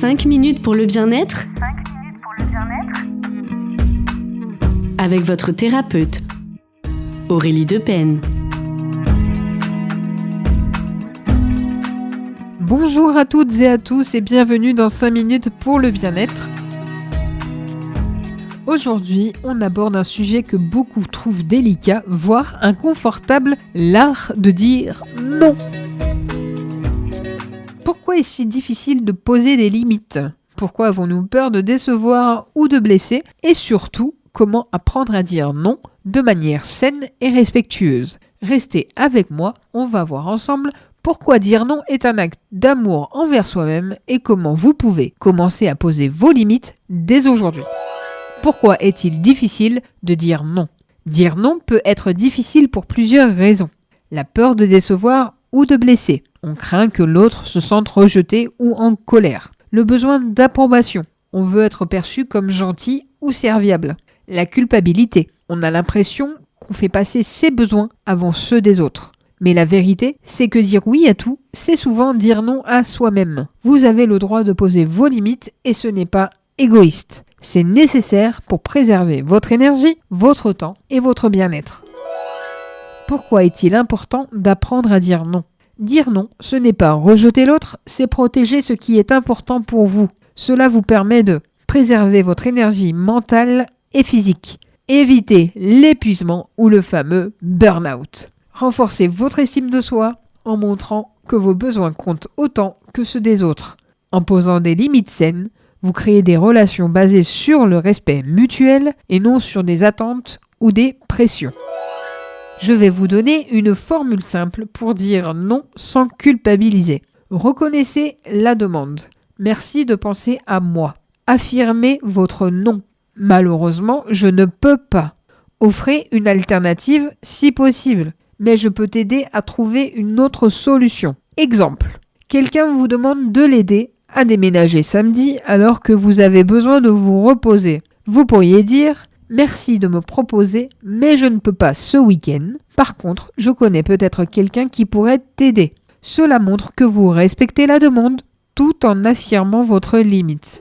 5 minutes pour le bien-être avec votre thérapeute, Aurélie Depen. Bonjour à toutes et à tous et bienvenue dans 5 minutes pour le bien-être. Aujourd'hui, on aborde un sujet que beaucoup trouvent délicat, voire inconfortable, l'art de dire non. Pourquoi est-ce si difficile de poser des limites ? Pourquoi avons-nous peur de décevoir ou de blesser ? Et surtout, comment apprendre à dire non de manière saine et respectueuse ? Restez avec moi, on va voir ensemble pourquoi dire non est un acte d'amour envers soi-même et comment vous pouvez commencer à poser vos limites dès aujourd'hui. Pourquoi est-il difficile de dire non ? Dire non peut être difficile pour plusieurs raisons. La peur de décevoir ou de blesser. On craint que l'autre se sente rejeté ou en colère. Le besoin d'approbation. On veut être perçu comme gentil ou serviable. La culpabilité. On a l'impression qu'on fait passer ses besoins avant ceux des autres. Mais la vérité, c'est que dire oui à tout, c'est souvent dire non à soi-même. Vous avez le droit de poser vos limites et ce n'est pas égoïste. C'est nécessaire pour préserver votre énergie, votre temps et votre bien-être. Pourquoi est-il important d'apprendre à dire non ? Dire non, ce n'est pas rejeter l'autre, c'est protéger ce qui est important pour vous. Cela vous permet de préserver votre énergie mentale et physique. Éviter l'épuisement ou le fameux burn-out. Renforcez votre estime de soi en montrant que vos besoins comptent autant que ceux des autres. En posant des limites saines, vous créez des relations basées sur le respect mutuel et non sur des attentes ou des pressions. Je vais vous donner une formule simple pour dire non sans culpabiliser. Reconnaissez la demande. Merci de penser à moi. Affirmez votre non. Malheureusement, je ne peux pas. Offrez une alternative si possible, mais je peux t'aider à trouver une autre solution. Exemple, quelqu'un vous demande de l'aider à déménager samedi alors que vous avez besoin de vous reposer. Vous pourriez dire « Merci de me proposer, mais je ne peux pas ce week-end. Par contre, je connais peut-être quelqu'un qui pourrait t'aider. » Cela montre que vous respectez la demande tout en affirmant votre limite.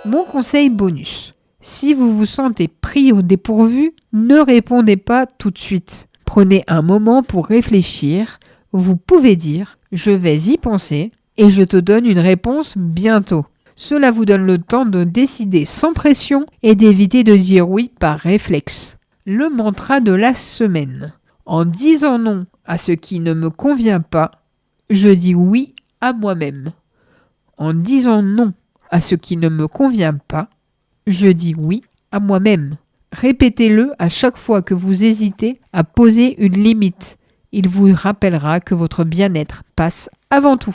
Mon conseil bonus. Si vous vous sentez pris au dépourvu, ne répondez pas tout de suite. Prenez un moment pour réfléchir. Vous pouvez dire « Je vais y penser » et je te donne une réponse bientôt. Cela vous donne le temps de décider sans pression et d'éviter de dire oui par réflexe. Le mantra de la semaine. En disant non à ce qui ne me convient pas, je dis oui à moi-même. En disant non à ce qui ne me convient pas, je dis oui à moi-même. Répétez-le à chaque fois que vous hésitez à poser une limite. Il vous rappellera que votre bien-être passe avant tout.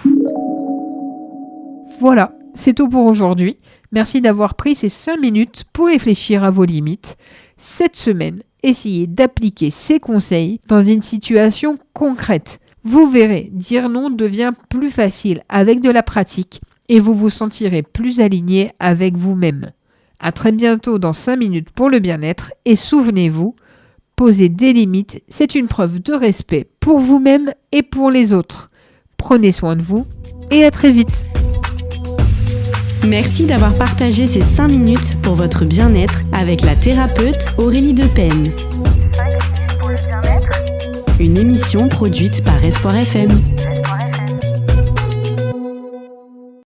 Voilà, c'est tout pour aujourd'hui. Merci d'avoir pris ces 5 minutes pour réfléchir à vos limites. Cette semaine, essayez d'appliquer ces conseils dans une situation concrète. Vous verrez, dire non devient plus facile avec de la pratique et vous vous sentirez plus aligné avec vous-même. À très bientôt dans 5 minutes pour le bien-être et souvenez-vous, poser des limites, c'est une preuve de respect pour vous-même et pour les autres. Prenez soin de vous et à très vite. Merci d'avoir partagé ces 5 minutes pour votre bien-être avec la thérapeute Aurélie Depen. Une émission produite par Espoir FM.